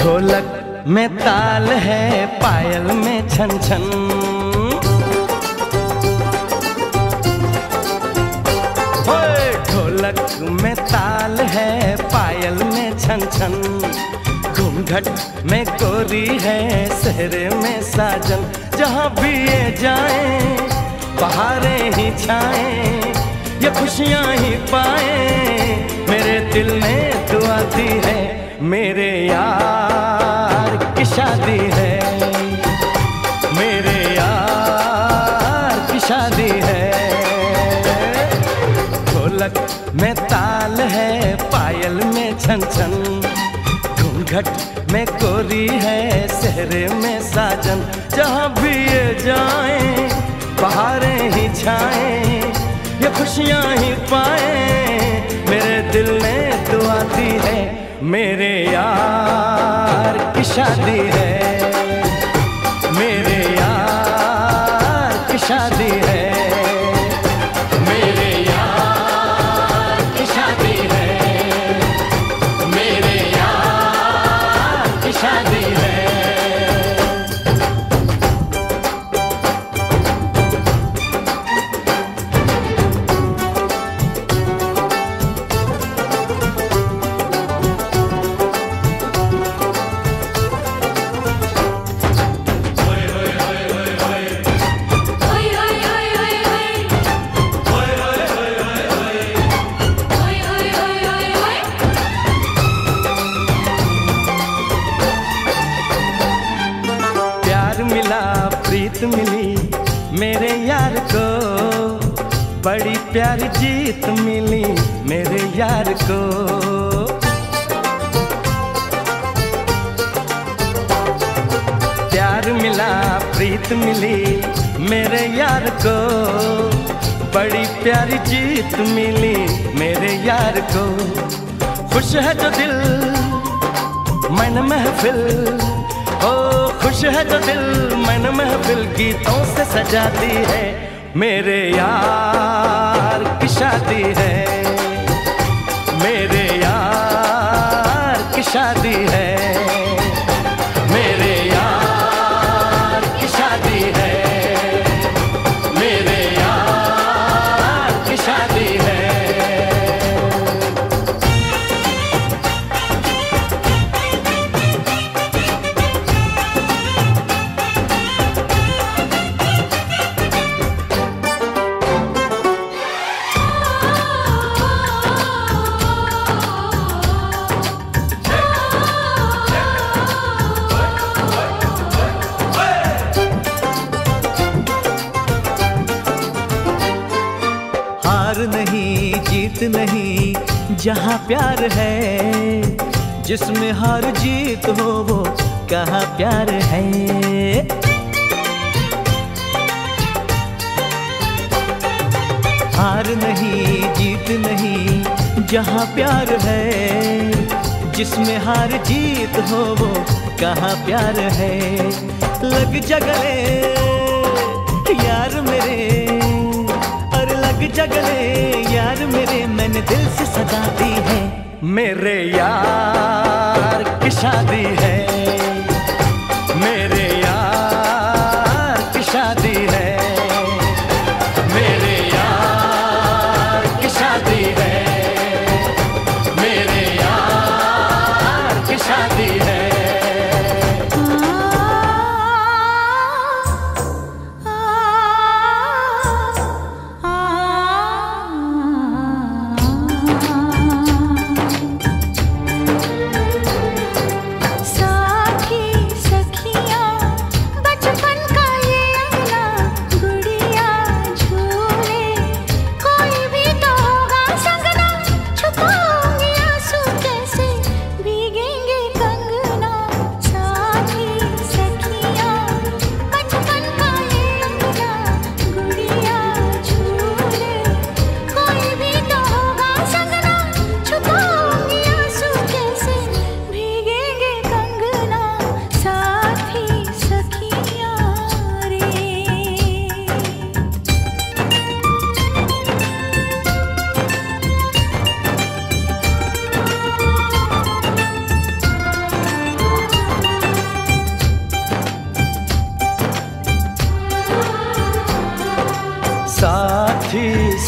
ढोलक में ताल है, पायल में छन छन। ओए ढोलक में ताल है, पायल में छन छन। घूंघट में गोरी है, सेहरे में साजन। जहाँ भी ये जाए बहारें ही छाएं, ये खुशियाँ ही पाएं। मेरे दिल ने दुआ दी है, मेरे यार की शादी है, मेरे यार की शादी है। ढोलक में ताल है, पायल में छन छन। घूंघट में गोरी है, सेहरे में साजन। जहाँ भी ये जाएं बहारें ही छाएं, ये खुशियाँ ही पाएं। मेरे दिल ने दुआ दी है, मेरे यार की शादी है, मेरे यार की शादी है, मेरे यार की शादी है, मेरे यार की शादी है। प्रीत मिली मेरे यार को, बड़ी प्यारी जीत मिली मेरे यार को। प्यार मिला प्रीत मिली मेरे यार को, बड़ी प्यारी जीत मिली मेरे यार को। खुश है जो दिल मन महफिल, ओ खुश है जो दिल मन महफिल गीतों से सजाती है। मेरे यार की शादी है, मेरे यार की शादी है, मेरे यार की शादी है, मेरे यार की शादी है। हार नहीं जीत नहीं जहाँ प्यार है, जिसमें हार जीत हो वो कहाँ प्यार है। हार नहीं जीत नहीं जहाँ प्यार है, जिसमें हार जीत हो वो कहाँ प्यार है। लग जा गले यार मेरे, लग जा गले यार मेरे, मैंने दिल से सजा दी है। मेरे यार की शादी है, मेरे यार की शादी है, मेरे यार की शादी है, मेरे यार की शादी है।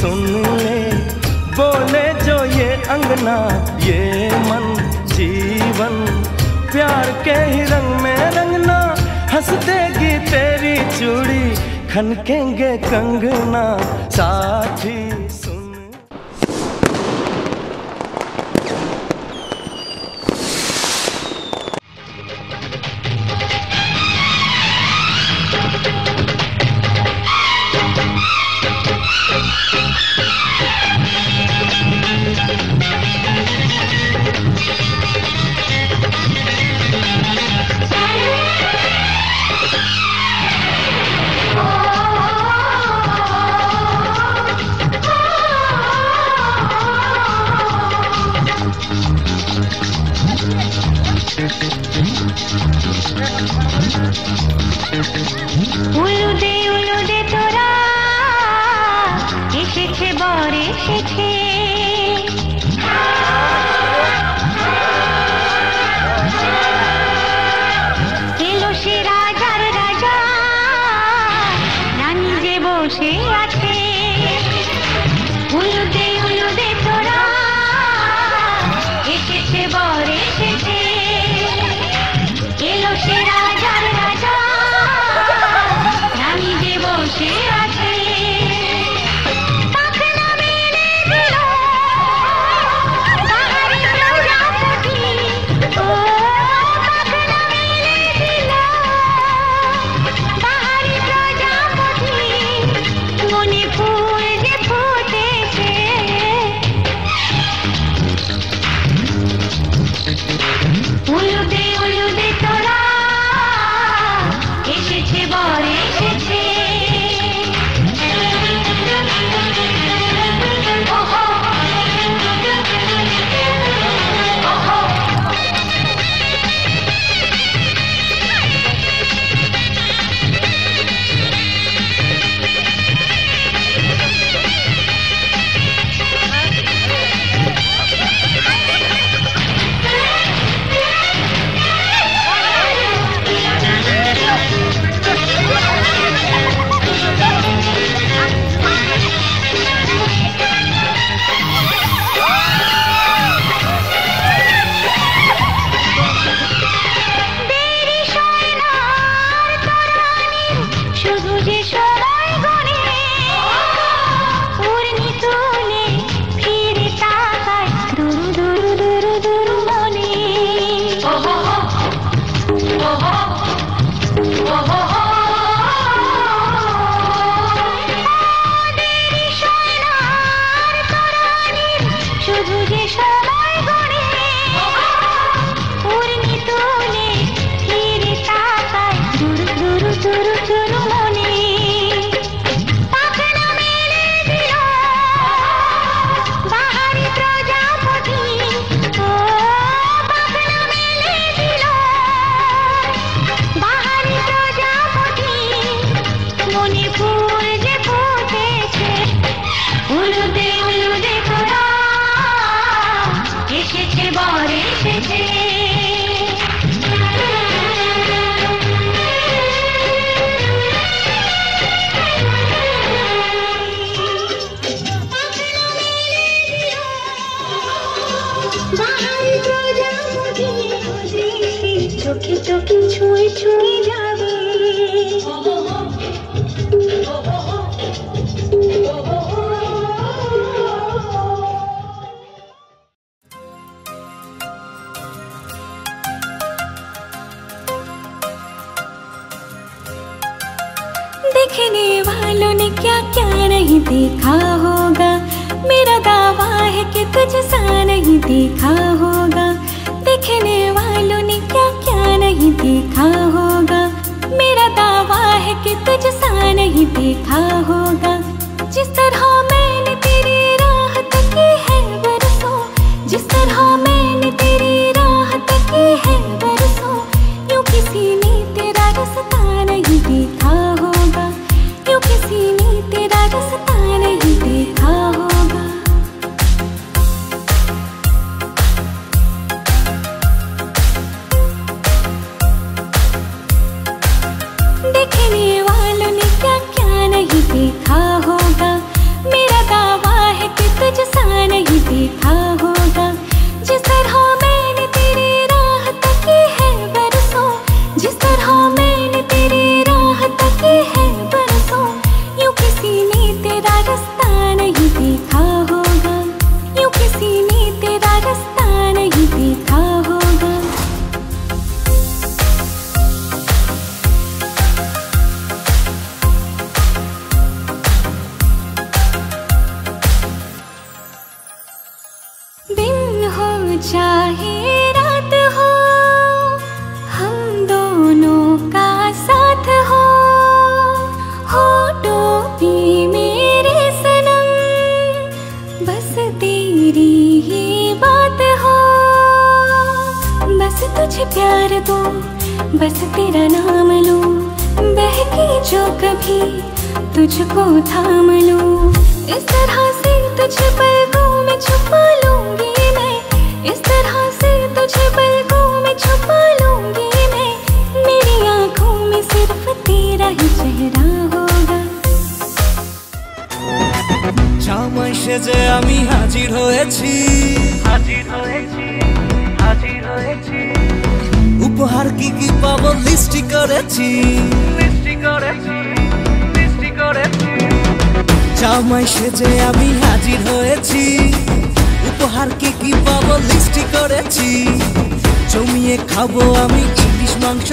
सुन ले, बोले जो ये अंगना ये मन जीवन, प्यार के ही रंग में रंगना, हंस देगी तेरी चूड़ी, खनकेंगे कंगना साथी सुन। উলুদে তোরা এসেছে বর এসেছে, এলো সে রাজার রাজা, রানী যে বসে আছে। উলুদে তোরা এসেছে বর এসেছে, এলো সে রাজার রাজা, রানী যে বসে আছে। পাখনা মেলে দিল বাহারি প্রজাপতি, ও পাখনা মেলে দিল বাহারি প্রজাপতি, মনে ফুল যে ফুটেছে। উলুদে তোরা এসেছে বর এসেছে। চোখে চোখে ছুঁয়ে ছুঁয়ে যাবে, देखने वालों ने क्या क्या नहीं देखा होगा, मेरा दावा है कि तुझसा नहीं देखा होगा। देखने वालों ने क्या क्या नहीं देखा होगा, मेरा दावा है कि तुझसा नहीं देखा होगा। जिस तरह मैंने तेरी राह तकी है बरसों, जिस तरह मैंने तेरी राह तकी है बरसों, यूं किसी ने तेरा रास्ता नहीं देखा होगा, यूं किसी ने तेरा रास्ता नहीं देखा होगा। देखने वालों ने क्या क्या नहीं देखा होगा, मेरा तुझे प्यार दो, बस तेरा नाम लूं, बहके जो कभी तुझको थाम लूं। इस तरह से तुझे पलकों में छुपा लूंगी मैं, इस तरह से तुझे पलकों में छुपा लूंगी मैं। मेरी आंखों में सिर्फ तेरा ही चेहरा होगा। জামাই সেজে আমি হাজির হয়েছি, উপহার কি কি পাবো লিস্টি করেছি। জামাই সেজে আমি হাজির হয়েছি, উপহার কি কি পাবো লিস্টি করেছি। জমিয়ে খাবো আমি ইলিশ মাংস,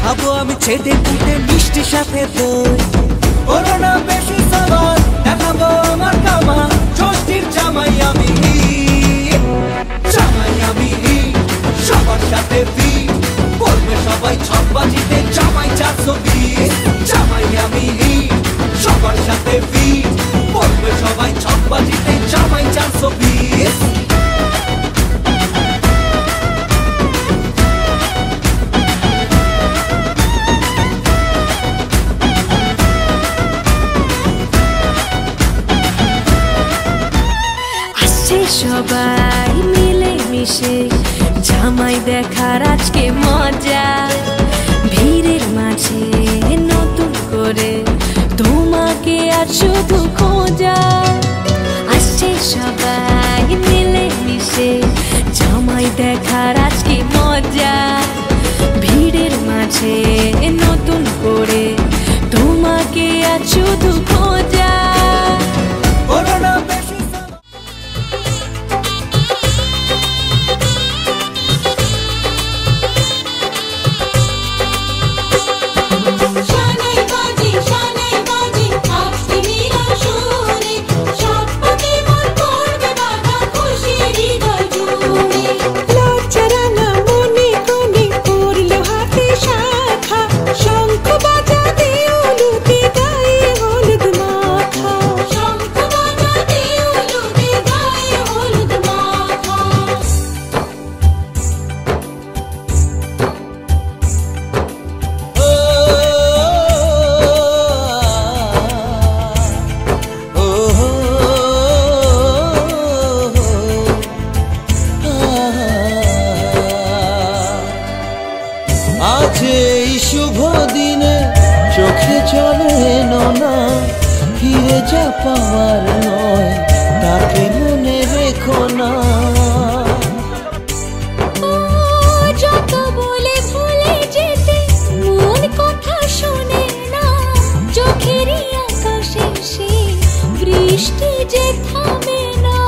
খাবো আমি ছেটে পুটে মিষ্টি সাথে দই। ওরা না বেশি সবার দেখাবো আমার কামা, ষষ্ঠীর জামাই আমি, জামাই আমি সবার সাথে ফিট, বলবে সবাই ছকবাজিতে জামাই 420। জামাই আমি সবার সাথে ফিট, বলবে সবাই ছকবাজিতে জামাই 420। সবাই মিলে মিশে জামাই দেখার আজকে মজা, ভিড়ের মাঝে নতুন করে তোমাকে আর শুধু খোঁজা। আসছে সবাই মিলে মিশে জামাই দেখার আজকে মজা, ভিড়ের মাঝে নতুন করে তোমাকে আর শুধু খোঁজা। আজ এই শুভ দিনে চোখে চলে না, ফিরে যা পাওয়ার নয় তাকে মনে রেখো না। যত বলে ভুলে যেতে মন কথা শোনে না, চোখেরই আকাশে সে বৃষ্টি যে থামে না।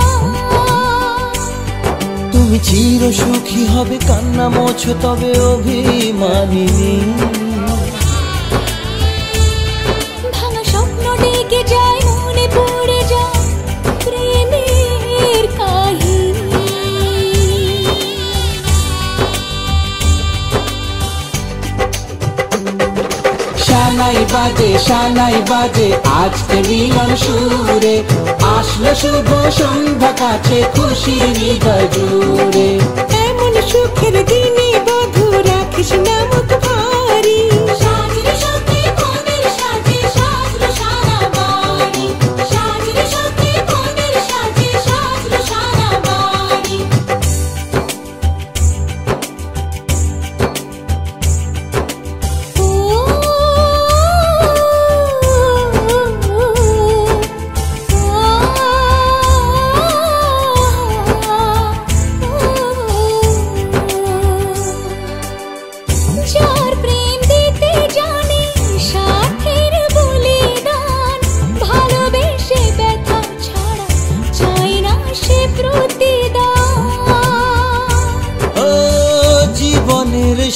তুমি চির সুখী হবে কান্না মোছো তবে অভিমানিনী। ভাঙা স্বপ্ন ডেকে যায় মনে পড়ে যায় প্রেমের কাহিনী। শানাই বাজে আজকে মিলন সুরে, আসলো শুভ সন্ধ্যা কাছে খুশির হৃদয় জুড়ে। এমন সুখের দিনে বধূ রাখিস না মুখ ভারী, সাজরে সখী কোনের সাজে সাজলো সারা বাড়ি, সাজরে সখী কোনের সাজে সাজলো সারা বাড়ি।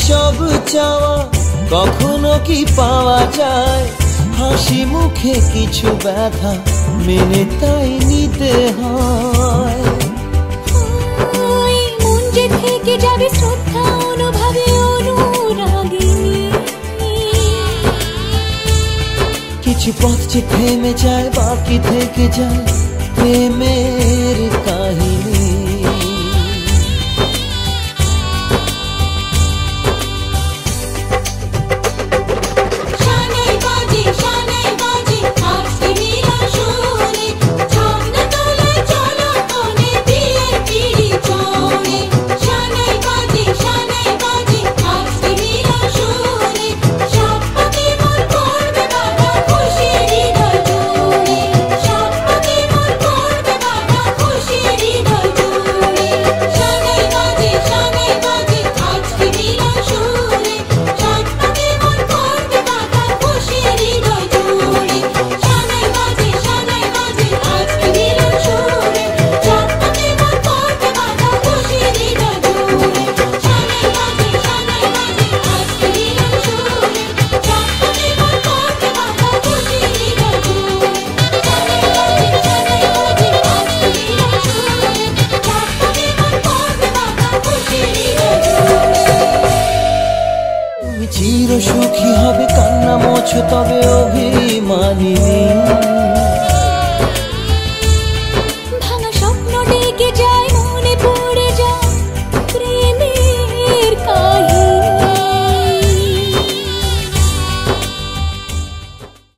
সব চাওয়া কখনো কি পাওয়া যায়, হাসি মুখে কিছু ব্যথা মেনে তাই নিতে হয়। মন যে থেকে যাবে শ্রদ্ধা অনুভবে অনুরাগিনী, কিছু পথ যে থেমে যায় বাকি থেকে যায় প্রেমের কাহিনী।